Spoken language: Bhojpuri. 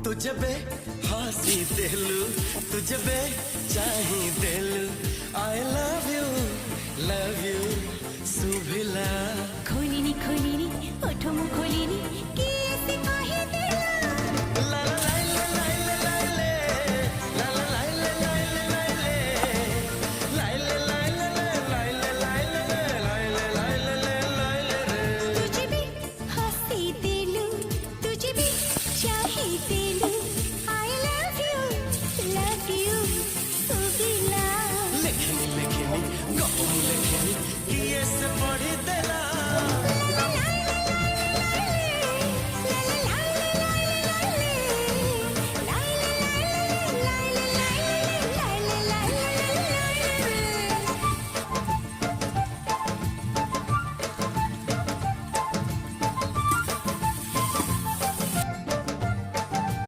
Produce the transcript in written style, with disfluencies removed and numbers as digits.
तुझे बे हंसी दिलू, तुझे बे चाही दिलू। I love you सुभिला। खोलिनी खोलिनी ओठो मु खोलिनी कि ऐसे काहे दिला। ला ला ला ला ला ला ले, ला ला ला ला ला ला ले, ला ला ला ला ला ला ला रे। तुझे भी हंसी दिलू, तुझे भी चाहे दिलू। आई लव यू सुबिला। लेखनी लेखनी कहूँ लेखनी कि ये से पढ़ी देला।